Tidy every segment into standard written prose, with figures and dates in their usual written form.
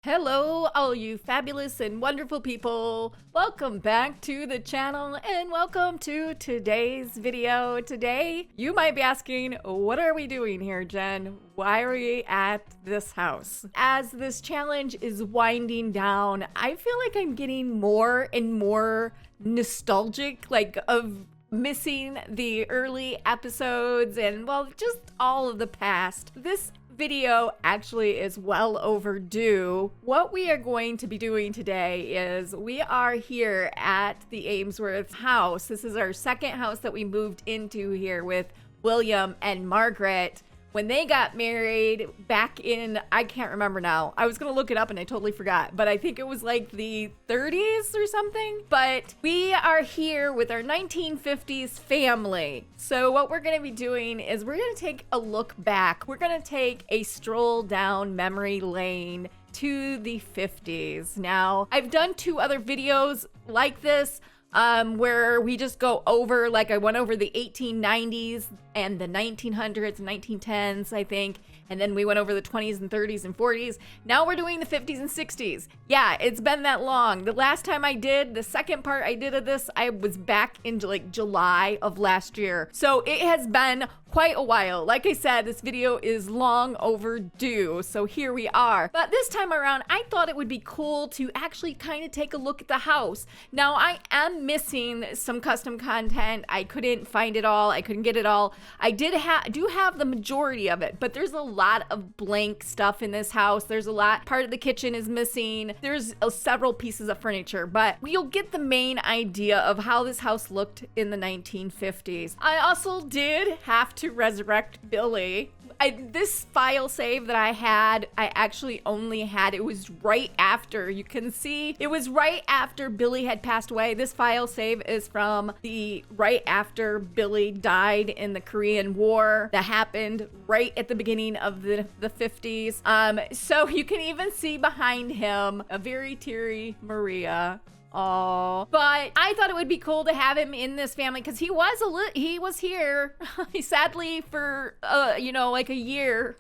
Hello, all you fabulous and wonderful people. Welcome back to the channel and welcome to today's video. Today, you might be asking, what are we doing here, Jen? Why are we at this house? As this challenge is winding down, I feel like I'm getting more and more nostalgic, of missing the early episodes and, well, just all of the past. This video actually is well overdue. What we are going to be doing today is we are here at the Amesworth house. This is our second house that we moved into here with William and Margaret when they got married back in, I can't remember now. I was gonna look it up and I totally forgot, but I think it was like the 30s or something. But we are here with our 1950s family. So what we're gonna be doing is we're gonna take a look back. We're gonna take a stroll down memory lane to the 50s. Now, I've done two other videos like this, where we just go over, like I went over the 1890s and the 1900s and 1910s, I think. And then we went over the 20s and 30s and 40s. Now we're doing the 50s and 60s. Yeah, it's been that long. The last time I did, the second part I did of this, I was back in like July of last year. So it has been quite a while. Like I said, this video is long overdue. So here we are. But this time around, I thought it would be cool to actually kind of take a look at the house. Now I am missing some custom content. I couldn't find it all. I couldn't get it all. I do have the majority of it, but there's a lot of blank stuff in this house. There's a lot. Part of the kitchen is missing. There's several pieces of furniture, but you'll get the main idea of how this house looked in the 1950s. I also did have to resurrect Billy. This file save that I had, I actually only had, it was right after, you can see, it was right after Billy had passed away. This file save is from the right after Billy died in the Korean War that happened right at the beginning of the 50s. So you can even see behind him a very teary Maria. Oh, but I thought it would be cool to have him in this family because he was here sadly for like a year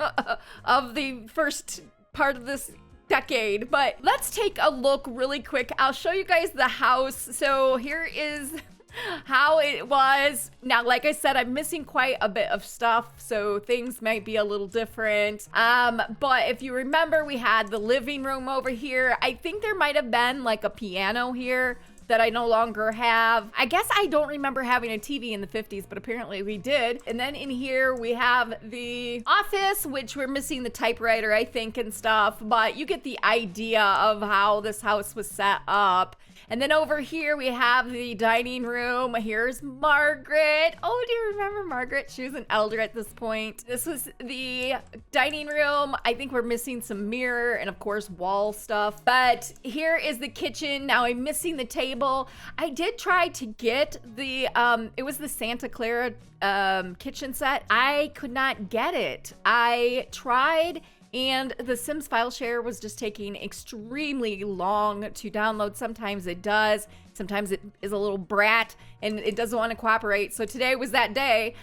of the first part of this decade. But let's take a look really quick. I'll show you guys the house. So here is how it was. Now, like I said, I'm missing quite a bit of stuff, so things might be a little different. But if you remember, we had the living room over here. I think there might have been like a piano here that I no longer have. I guess I don't remember having a TV in the 50s, but apparently we did. And then in here we have the office, which we're missing the typewriter, I think, and stuff, but you get the idea of how this house was set up. And then over here we have the dining room. Here's Margaret. Oh, do you remember Margaret? She was an elder at this point. This was the dining room. I think we're missing some mirror and of course wall stuff. But here is the kitchen. Now I'm missing the table. I did try to get the, it was the Santa Clara kitchen set. I could not get it. I tried, and the Sims file share was just taking extremely long to download. Sometimes it does. Sometimes it is a little brat and it doesn't want to cooperate. So today was that day.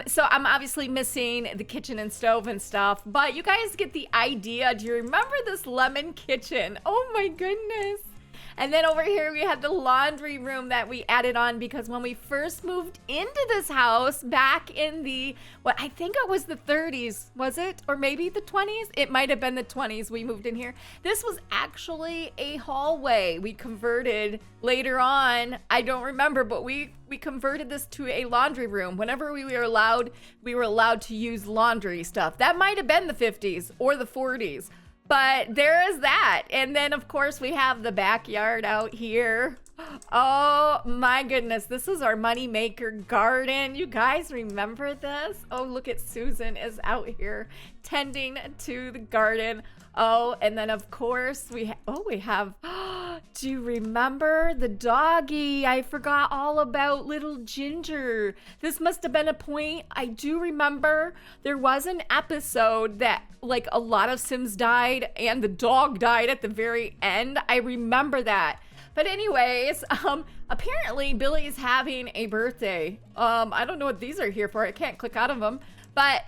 So I'm obviously missing the kitchen and stove and stuff, but you guys get the idea. Do you remember this lemon kitchen? Oh my goodness. And then over here we had the laundry room that we added on because when we first moved into this house back in the, what I think it was the 30s, was it? Or maybe the 20s? It might have been the 20s we moved in here. This was actually a hallway we converted later on. I don't remember, but we converted this to a laundry room. Whenever we were allowed to use laundry stuff. That might have been the 50s or the 40s. But there is that. And then, of course, we have the backyard out here. Oh, my goodness. This is our moneymaker garden. You guys remember this? Oh, look at Susan is out here tending to the garden. Oh, and then, of course, we have, do you remember the doggy? I forgot all about little Ginger. This must have been a point. I do remember there was an episode that, like, a lot of Sims died and the dog died at the very end. I remember that. But anyways, apparently Billy is having a birthday. I don't know what these are here for. I can't click out of them. But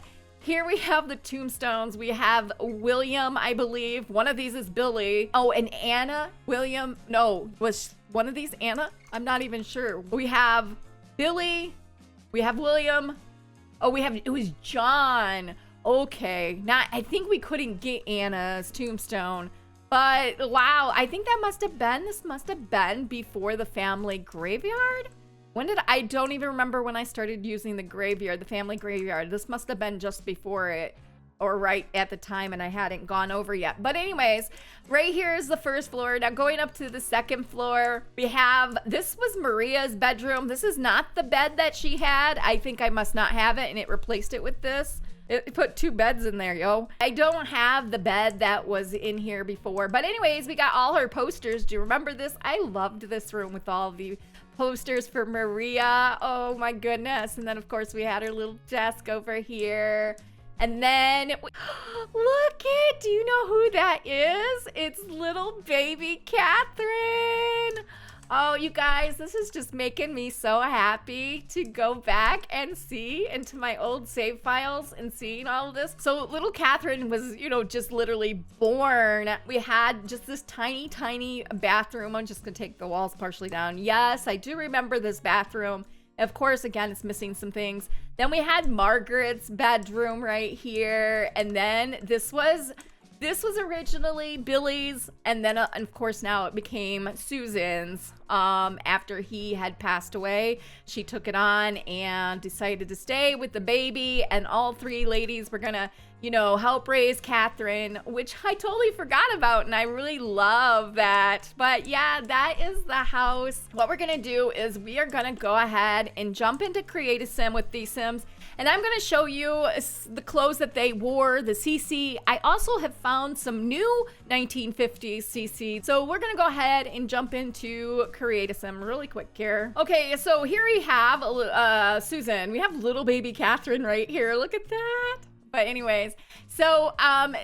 here we have the Tombstones. We have William, I believe. One of these is Billy. Oh, and Anna. William. No, was one of these Anna? I'm not even sure. We have Billy. We have William. Oh, it was John. Okay. Now, I think we couldn't get Anna's tombstone. But wow, I think this must have been before the family graveyard. I don't even remember when I started using the family graveyard. This must have been just before it, or right at the time, and I hadn't gone over yet. But anyways, right here is the first floor. Now going up to the second floor, this was Maria's bedroom. This is not the bed that she had. I think I must not have it, and it replaced it with this. It put 2 beds in there, yo. I don't have the bed that was in here before. But anyways, we got all her posters. Do you remember this? I loved this room with all the posters for Maria. Oh my goodness. And then of course we had her little desk over here. And then look it. Do you know who that is? It's little baby Catherine. Oh, you guys, this is just making me so happy to go back and see into my old save files and seeing all of this. So little Catherine was, just literally born. We had just this tiny, tiny bathroom. I'm just gonna take the walls partially down. Yes, I do remember this bathroom. Of course, again, it's missing some things. Then we had Margaret's bedroom right here. And then this was originally Billy's, and then of course now it became Susan's. After he had passed away, she took it on and decided to stay with the baby, and all 3 ladies were gonna, help raise Catherine, which I totally forgot about, and I really love that. But yeah, that is the house. What we're gonna do is we are gonna go ahead and jump into Create a Sim with these Sims. And I'm gonna show you the clothes that they wore, the CC. I also have found some new 1950s CC. So we're gonna go ahead and jump into Create a Sim really quick here. Okay, so here we have Susan. We have little baby Catherine right here. Look at that. But anyways, so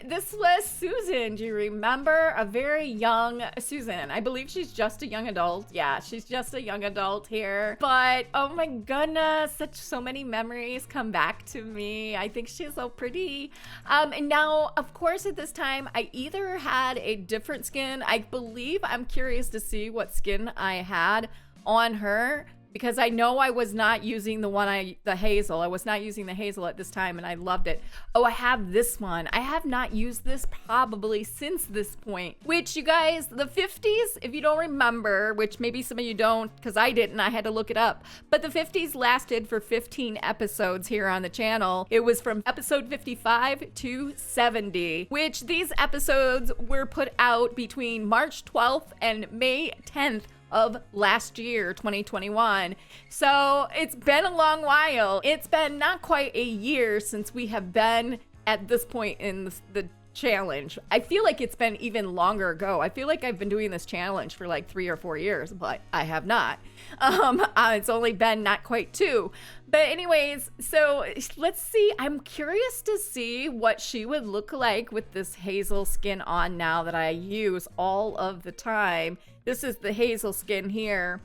this was Susan. Do you remember? A very young Susan. I believe she's just a young adult. Yeah, she's just a young adult here. But oh my goodness, so many memories come back to me. I think she's so pretty. And now, of course, at this time, I either had a different skin. I believe I'm curious to see what skin I had on her, because I know I was not using the Hazel. I was not using the Hazel at this time, and I loved it. Oh, I have this one. I have not used this probably since this point, which, you guys, the 50s, if you don't remember, which maybe some of you don't, because I didn't, I had to look it up, but the 50s lasted for 15 episodes here on the channel. It was from episode 55 to 70, which these episodes were put out between March 12th and May 10th of last year, 2021. So it's been a long while. It's been not quite a year since we have been at this point in the challenge. I feel like it's been even longer ago. I feel like I've been doing this challenge for like 3 or 4 years, but I have not. It's only been not quite 2. But anyways, so let's see. I'm curious to see what she would look like with this Hazel skin on now that I use all of the time. This is the Hazel skin here.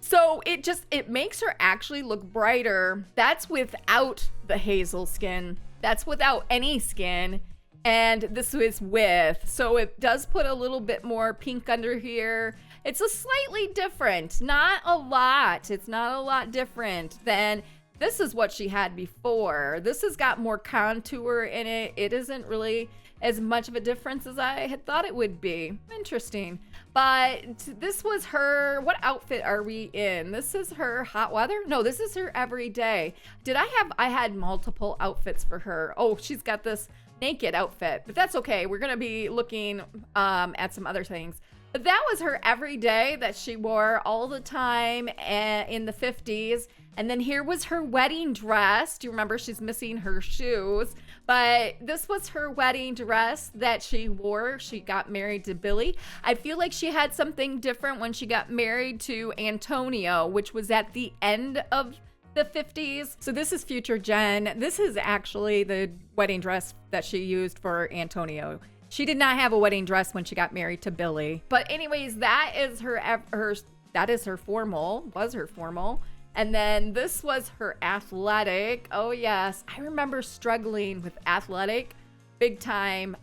So it makes her actually look brighter. That's without the Hazel skin. That's without any skin. And this is with. So it does put a little bit more pink under here. It's a slightly different, not a lot. It's not a lot different than this is what she had before. This has got more contour in it. It isn't really as much of a difference as I had thought it would be. Interesting. But this was her, what outfit are we in? This is her hot weather? No, this is her everyday. I had multiple outfits for her. Oh, she's got this naked outfit, but that's okay. We're gonna be looking at some other things. But that was her everyday that she wore all the time in the 50s. And then here was her wedding dress. Do you remember? She's missing her shoes. But this was her wedding dress that she wore. She got married to Billy. I feel like she had something different when she got married to Antonio, which was at the end of the 50s. So this is future Jen. This is actually the wedding dress that she used for Antonio. She did not have a wedding dress when she got married to Billy. But anyways, that is her formal, was her formal. And then this was her athletic. Oh yes, I remember struggling with athletic big time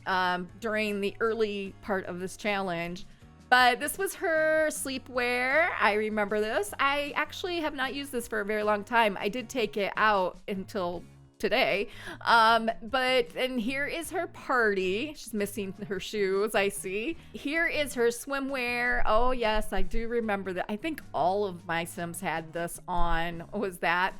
during the early part of this challenge. But this was her sleepwear. I remember this. I actually have not used this for a very long time. I did take it out until today. And here is her party. She's missing her shoes, I see. Here is her swimwear. Oh yes, I do remember that. I think all of my Sims had this on. What was that?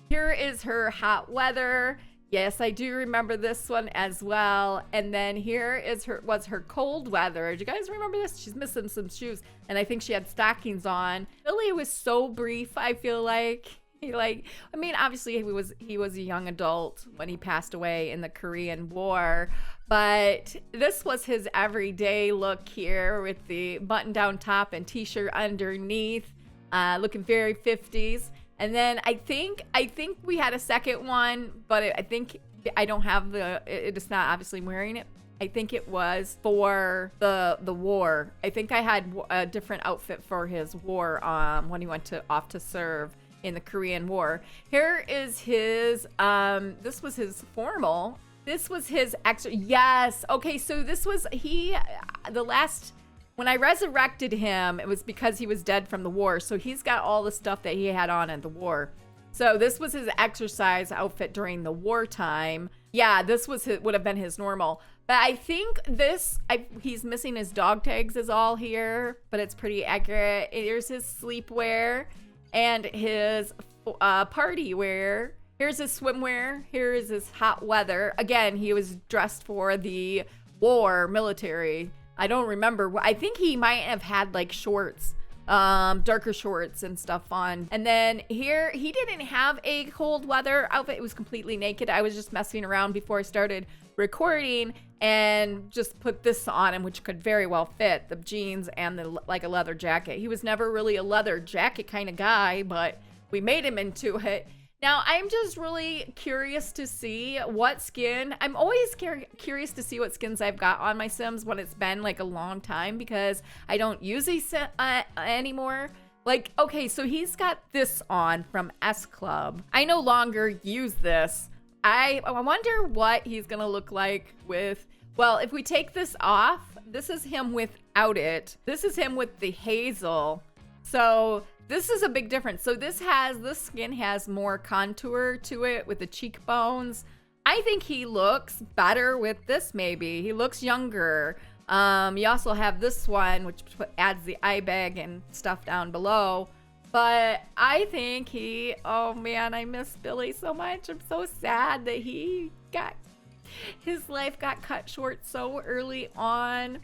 Here is her hot weather. Yes, I do remember this one as well. And then here is her cold weather. Do you guys remember this? She's missing some shoes, and I think she had stockings on. Billy was so brief, I feel like. Obviously he was a young adult when he passed away in the Korean War, but this was his everyday look here with the button-down top and t-shirt underneath, looking very 50s. And then I think we had a second one, but I think I don't have it is not obviously wearing it. I think it was for the war. I think I had a different outfit for his war when he went off to serve in the Korean War. Here is his this was his formal. This was his extra. Yes. Okay, so this was when I resurrected him, it was because he was dead from the war. So he's got all the stuff that he had on in the war. So this was his exercise outfit during the wartime. Yeah, this would have been his normal. But I think he's missing his dog tags is all here, but it's pretty accurate. Here's his sleepwear and his party wear. Here's his swimwear. Here is his hot weather. Again, he was dressed for the war, military. I don't remember. I think he might have had like shorts, darker shorts and stuff on. And then here, he didn't have a cold weather outfit. It was completely naked. I was just messing around before I started recording and just put this on him, which could very well fit the jeans and a leather jacket. He was never really a leather jacket kind of guy, but we made him into it. Now, I'm just really curious to see what skin. I'm always curious to see what skins I've got on my Sims when it's been like a long time, because I don't use these anymore. Like, okay, so he's got this on from S Club. I no longer use this. I wonder what he's gonna look like with, well, if we take this off, this is him without it. This is him with the Hazel. So this is a big difference. So this skin has more contour to it with the cheekbones. I think he looks better with this maybe. He looks younger. You also have this one, which adds the eye bag and stuff down below. But I think oh man, I miss Billy so much. I'm so sad that his life got cut short so early on.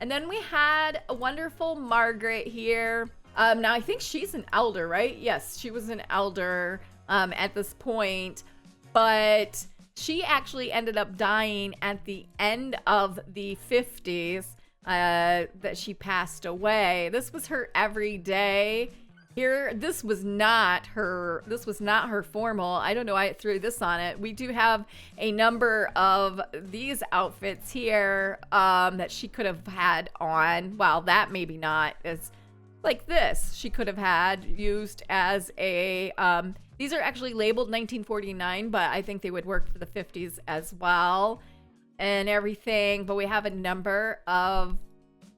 And then we had a wonderful Margaret here. Now I think she's an elder, right? Yes, she was an elder at this point, but she actually ended up dying at the end of the 50s that she passed away. This was her everyday. Here, this was not her formal. I don't know why I threw this on it. We do have a number of these outfits here that she could have had on. Well, that maybe not. It's like this. She could have had used as a, these are actually labeled 1949, but I think they would work for the 50s as well and everything. But we have a number of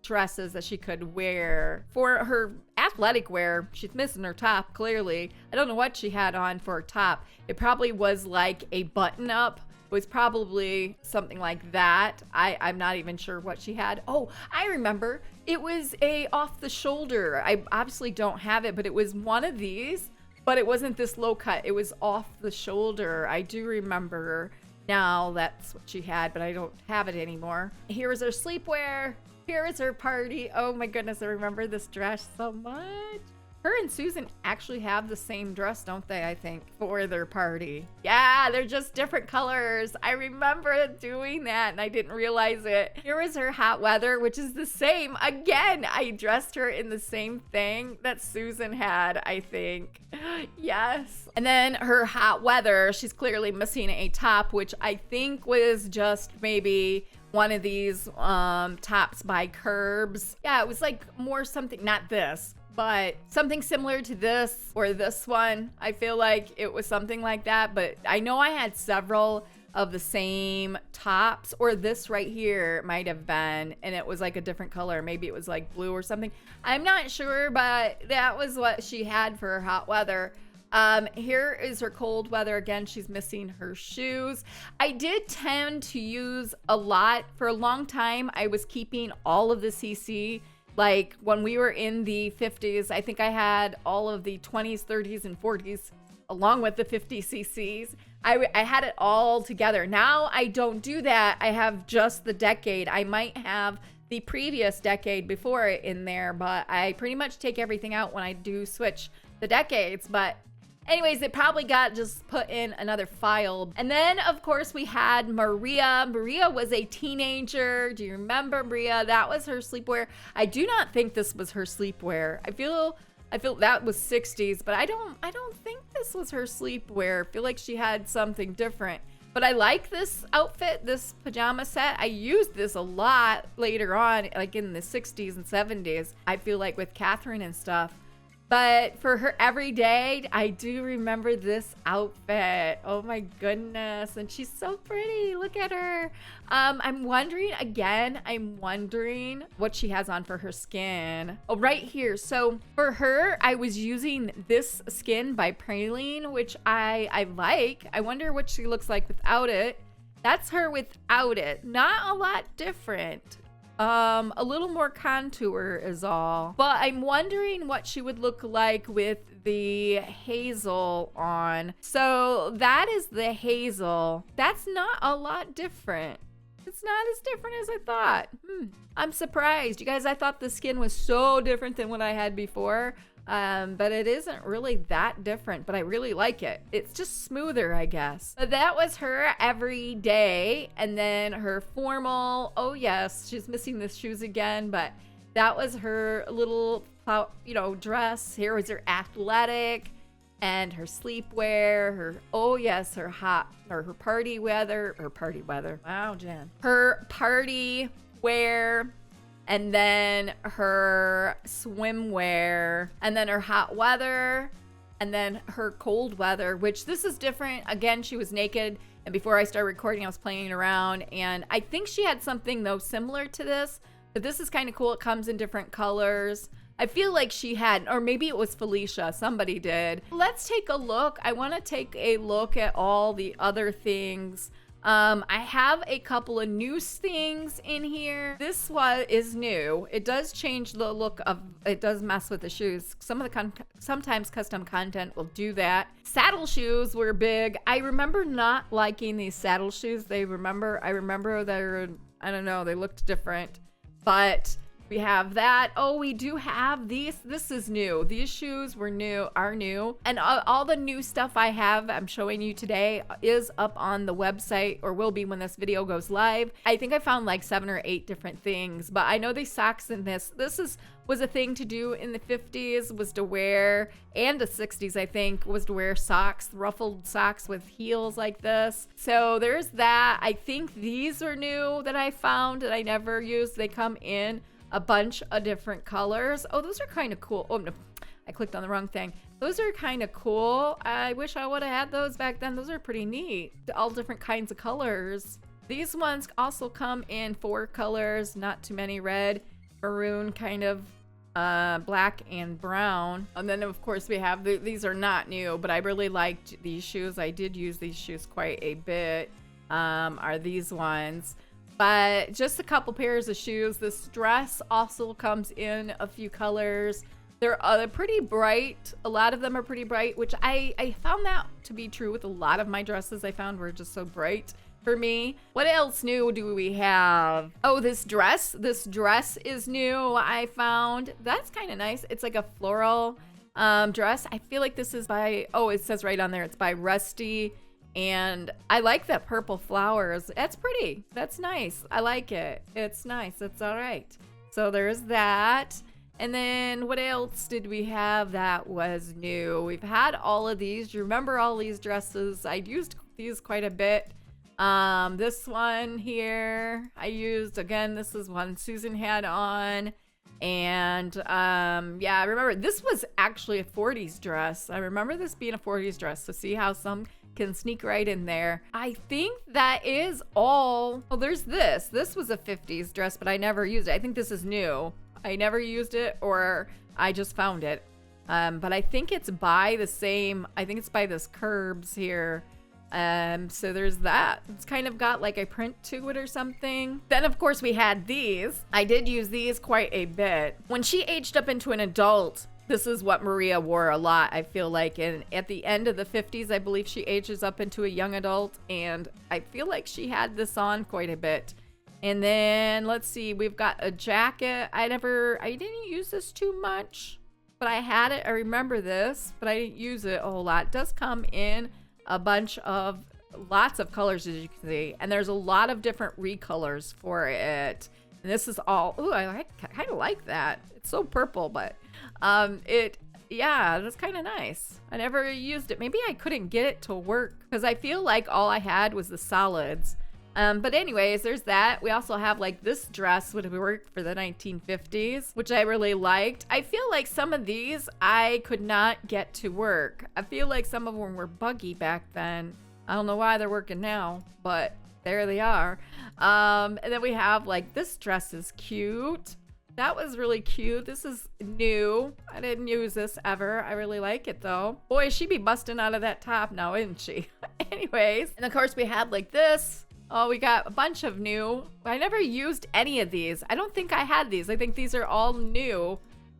dresses that she could wear. For her athletic wear, she's missing her top, clearly. I don't know what she had on for her top. It probably was like a button up. It was probably something like that. I'm not even sure what she had. Oh, I remember. It was a off the shoulder. I obviously don't have it, but it was one of these, but it wasn't this low cut. It was off the shoulder. I do remember now that's what she had, but I don't have it anymore. Here is her sleepwear. Here is her party. Oh my goodness, I remember this dress so much. Her and Susan actually have the same dress, don't they, I think, for their party. Yeah, they're just different colors. I remember doing that and I didn't realize it. Here is her hot weather, which is the same. Again, I dressed her in the same thing that Susan had, I think. Yes. And then her hot weather, she's clearly missing a top, which I think was just maybe one of these tops by Curbs. Yeah, it was like more something, not this, but something similar to this or this one. I feel like it was something like that, but I know I had several of the same tops, or this right here might have been, and it was like a different color. Maybe it was like blue or something. I'm not sure, but that was what she had for her hot weather. Here is her cold weather. Again, she's missing her shoes. I did tend to use a lot. For a long time, I was keeping all of the CC. Like when we were in the 50s, I think I had all of the 20s, 30s, and 40s along with the 50 CCs. I had it all together. Now I don't do that. I have just the decade. I might have the previous decade before it in there, but I pretty much take everything out when I do switch the decades. But anyways, it probably got just put in another file. And then, of course, we had Maria. Maria was a teenager. Do you remember Maria? That was her sleepwear. I do not think this was her sleepwear. I feel that was 60s, but I don't think this was her sleepwear. I feel like she had something different. But I like this outfit, this pajama set. I used this a lot later on, like in the 60s and 70s. I feel like with Catherine and stuff. But for her everyday, I do remember this outfit. Oh my goodness. And she's so pretty. Look at her. I'm wondering what she has on for her skin. Oh, right here. So for her, I was using this skin by Praline, which I like. I wonder what she looks like without it. That's her without it. Not a lot different. A little more contour is all. But I'm wondering what she would look like with the Hazel on. So that is the Hazel. That's not a lot different. It's not as different as I thought. I'm surprised. You guys, I thought the skin was so different than what I had before. But it isn't really that different, but I really like it. It's just smoother, I guess. But that was her every day. And then her formal, oh yes, she's missing the shoes again, but that was her little, dress. Here was her athletic and her sleepwear, her party weather. Wow, Jen. Her party wear. And then her swimwear, and then her hot weather, and then her cold weather, which this is different. Again, she was naked, and before I started recording, I was playing around, and I think she had something, though, similar to this, but this is kind of cool. It comes in different colors. I feel like she had, or maybe it was Felicia. Somebody did. Let's take a look. I want to take a look at all the other things. I have a couple of new things in here. This one is new. It does change the look of, it does mess with the shoes. Some of the sometimes custom content will do that. Saddle shoes were big. I remember not liking these saddle shoes. I remember they're, I don't know, they looked different, but we have that. Oh, we do have these. This is new. These shoes are new. And all the new stuff I have, I'm showing you today, is up on the website, or will be when this video goes live. I think I found like 7 or 8 different things, but I know these socks in this. Was a thing to do in the 50s, was to wear, and the 60s, I think, was to wear socks, ruffled socks with heels like this. So there's that. I think these are new that I found that I never used. They come in a bunch of different colors. Oh, those are kind of cool. Oh, no, I clicked on the wrong thing. Those are kind of cool. I wish I would have had those back then. Those are pretty neat. All different kinds of colors. These ones also come in 4 colors, not too many: red, maroon, kind of black, and brown. And then of course we have these are not new, but I really liked these shoes. I did use these shoes quite a bit. Are these ones. But just a couple pairs of shoes. This dress also comes in a few colors. They're pretty bright. A lot of them are pretty bright, which I found that to be true with a lot of my dresses. I found were just so bright for me. What else new do we have? Oh, this dress. This dress is new, I found. That's kind of nice. It's like a floral dress. I feel like this is by, oh, it says right on there, it's by Rusty. And I like that purple flowers. That's pretty. That's nice. I like it. It's nice. It's all right. So there's that. And then what else did we have that was new? We've had all of these. Do you remember all these dresses? I used these quite a bit. This one here, I used, again, this is one Susan had on. And yeah, I remember this was actually a 40s dress. I remember this being a 40s dress. So see how some can sneak right in there. I think that is all. Oh, there's this. This was a 50s dress, but I never used it. I think this is new. I never used it, or I just found it. But I think it's by the same, I think it's by this Curbs here. So there's that. It's kind of got like a print to it or something. Then of course we had these. I did use these quite a bit. When she aged up into an adult, this is what Maria wore a lot, I feel like. And at the end of the 50s, I believe she ages up into a young adult. And I feel like she had this on quite a bit. And then let's see, we've got a jacket. I didn't use this too much, but I had it. I remember this, but I didn't use it a whole lot. It does come in a bunch of lots of colors, as you can see, and there's a lot of different recolors for it. And this is all, ooh, I kind of like that. It's so purple, but yeah, that's kind of nice. I never used it. Maybe I couldn't get it to work because I feel like all I had was the solids. But anyways, there's that. We also have like this dress would work for the 1950s, which I really liked. I feel like some of these I could not get to work. I feel like some of them were buggy back then. I don't know why they're working now, but there they are. And then we have like this dress is cute. That was really cute. This is new. I didn't use this ever. I really like it though. Boy, she'd be busting out of that top now, isn't she? Anyways, and of course we had like this. Oh, we got a bunch of new. I never used any of these. I don't think I had these. I think these are all new.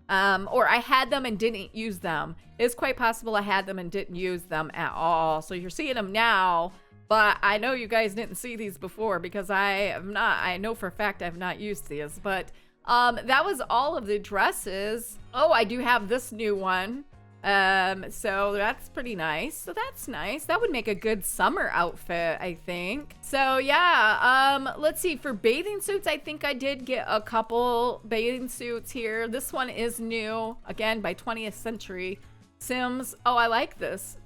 Or I had them and didn't use them. It's quite possible I had them and didn't use them at all. So you're seeing them now, but I know you guys didn't see these before because I know for a fact I've not used these. But that was all of the dresses. Oh, I do have this new one. So that's pretty nice. So that's nice. That would make a good summer outfit, I think. So yeah, let's see, for bathing suits, I think I did get a couple bathing suits here. This one is new, again, by 20th Century Sims. Oh, I like this.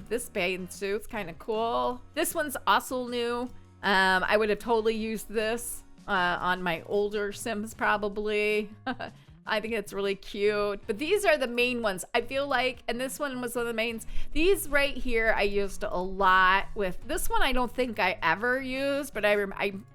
This bathing suit's kind of cool. This one's also new. I would have totally used this, on my older Sims probably. I think it's really cute, but these are the main ones I feel like, and this one was one of the mains. These right here I used a lot with. This one I don't think I ever used, but I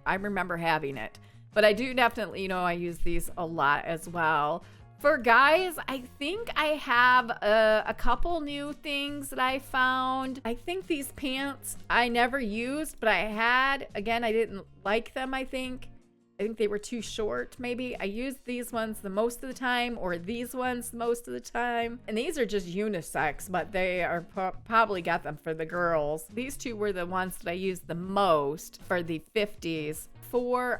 remember having it. But I do definitely, you know, I use these a lot as well. For guys, I think I have a couple new things that I found. I think these pants I never used, but I had. Again, I didn't like them, I think. I think they were too short, maybe. I used these ones the most of the time, or these ones most of the time. And these are just unisex, but they are probably got them for the girls. These two were the ones that I used the most for the 50s.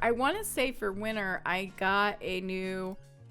I want to say for winter, I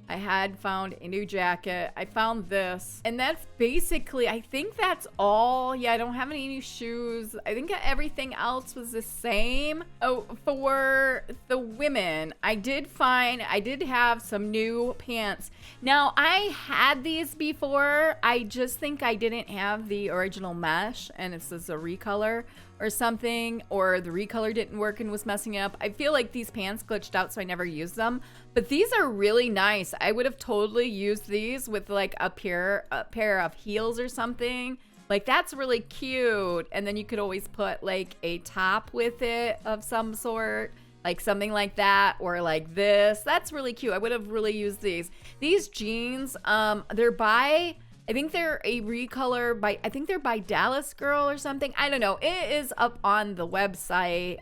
had found a new jacket. I found this, and that's basically, I think that's all. Yeah, I don't have any new shoes. I think everything else was the same. Oh, for the women, I did have some new pants. Now, I had these before. I just think I didn't have the original mesh, and this is a recolor or something, or the recolor didn't work and was messing up. I feel like these pants glitched out, so I never used them. But these are really nice. I would have totally used these with like a pair of heels or something. Like, that's really cute. And then you could always put like a top with it of some sort, like something like that, or like this. That's really cute. I would have really used these. These jeans, they're by, I think they're a recolor by, I think they're by Dallas Girl or something. I don't know. It is up on the website.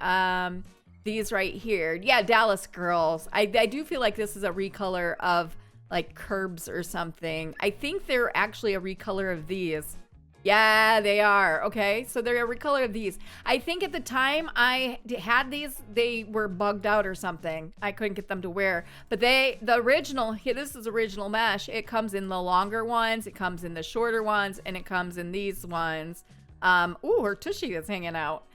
These right here. Yeah, Dallas Girls. I do feel like this is a recolor of like Curbs or something. I think they're actually a recolor of these. Yeah, they are. Okay, so they're a recolor of these. I think at the time I had these, they were bugged out or something. I couldn't get them to wear. But the original, this is original mesh. It comes in the longer ones, it comes in the shorter ones, and it comes in these ones. Ooh, her tushy is hanging out.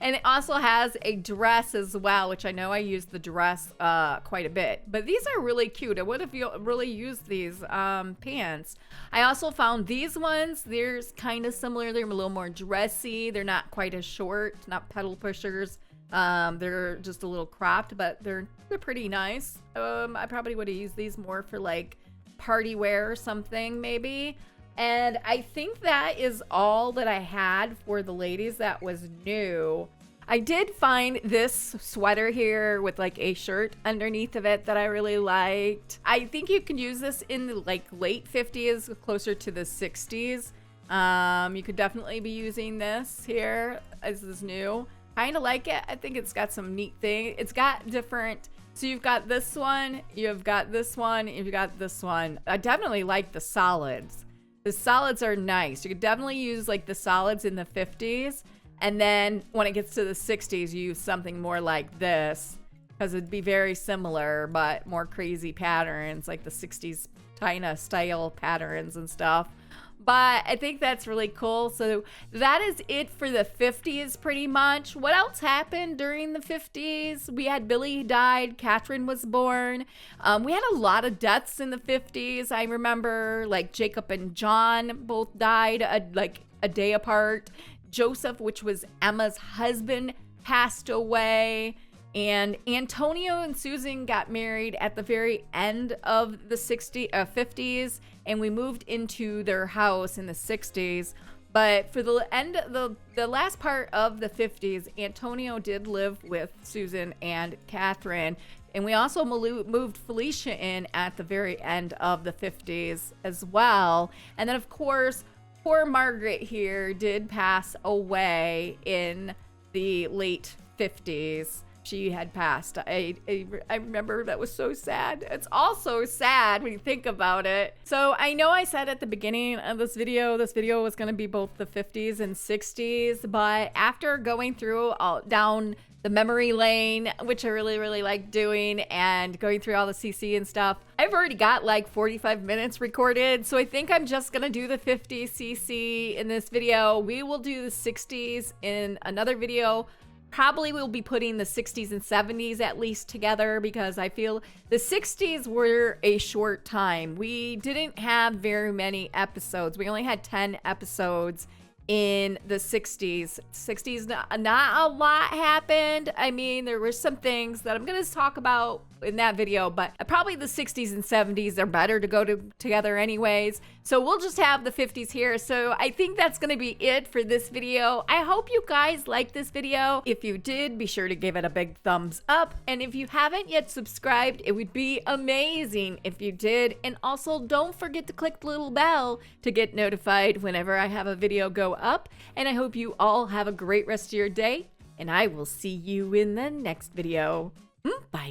And it also has a dress as well, which I know I used the dress quite a bit. But these are really cute. I would have really used these pants. I also found these ones. They're kind of similar. They're a little more dressy. They're not quite as short, not pedal pushers. They're just a little cropped, but they're pretty nice. I probably would have used these more for like party wear or something maybe. And I think that is all that I had for the ladies that was new. I did find this sweater here with like a shirt underneath of it that I really liked. I think you can use this in the like late 50s, closer to the 60s. You could definitely be using this here as this new. Kind of like it. I think it's got some neat thing. It's got different. So you've got this one, you've got this one, you've got this one. I definitely like the solids. The solids are nice. You could definitely use like the solids in the 50s. And then when it gets to the 60s, you use something more like this, because it'd be very similar, but more crazy patterns, like the 60s kind of style patterns and stuff. But I think that's really cool. So that is it for the 50s pretty much. What else happened during the 50s? We had Billy died, Catherine was born. We had a lot of deaths in the 50s. I remember like Jacob and John both died like a day apart. Joseph, which was Emma's husband, passed away. And Antonio and Susan got married at the very end of the 50s, and we moved into their house in the 60s. But for the end, the last part of the 50s, Antonio did live with Susan and Catherine. And we also moved Felicia in at the very end of the 50s as well. And then, of course, poor Margaret here did pass away in the late 50s. She had passed. I remember that was so sad. It's also sad when you think about it. So I know I said at the beginning of this video was going to be both the 50s and 60s, but after going through down the memory lane, which I really, really like doing, and going through all the CC and stuff, I've already got like 45 minutes recorded. So I think I'm just going to do the 50s CC in this video. We will do the 60s in another video. Probably we'll be putting the 60s and 70s at least together, because I feel the 60s were a short time. We didn't have very many episodes. We only had 10 episodes in the 60s. 60s, not a lot happened. I mean, there were some things that I'm going to talk about in that video, but probably the 60s and 70s are better to go together anyways. So we'll just have the 50s here. So I think that's going to be it for this video. I hope you guys liked this video. If you did, be sure to give it a big thumbs up. And if you haven't yet subscribed, it would be amazing if you did. And also don't forget to click the little bell to get notified whenever I have a video go up. And I hope you all have a great rest of your day, and I will see you in the next video. Bye.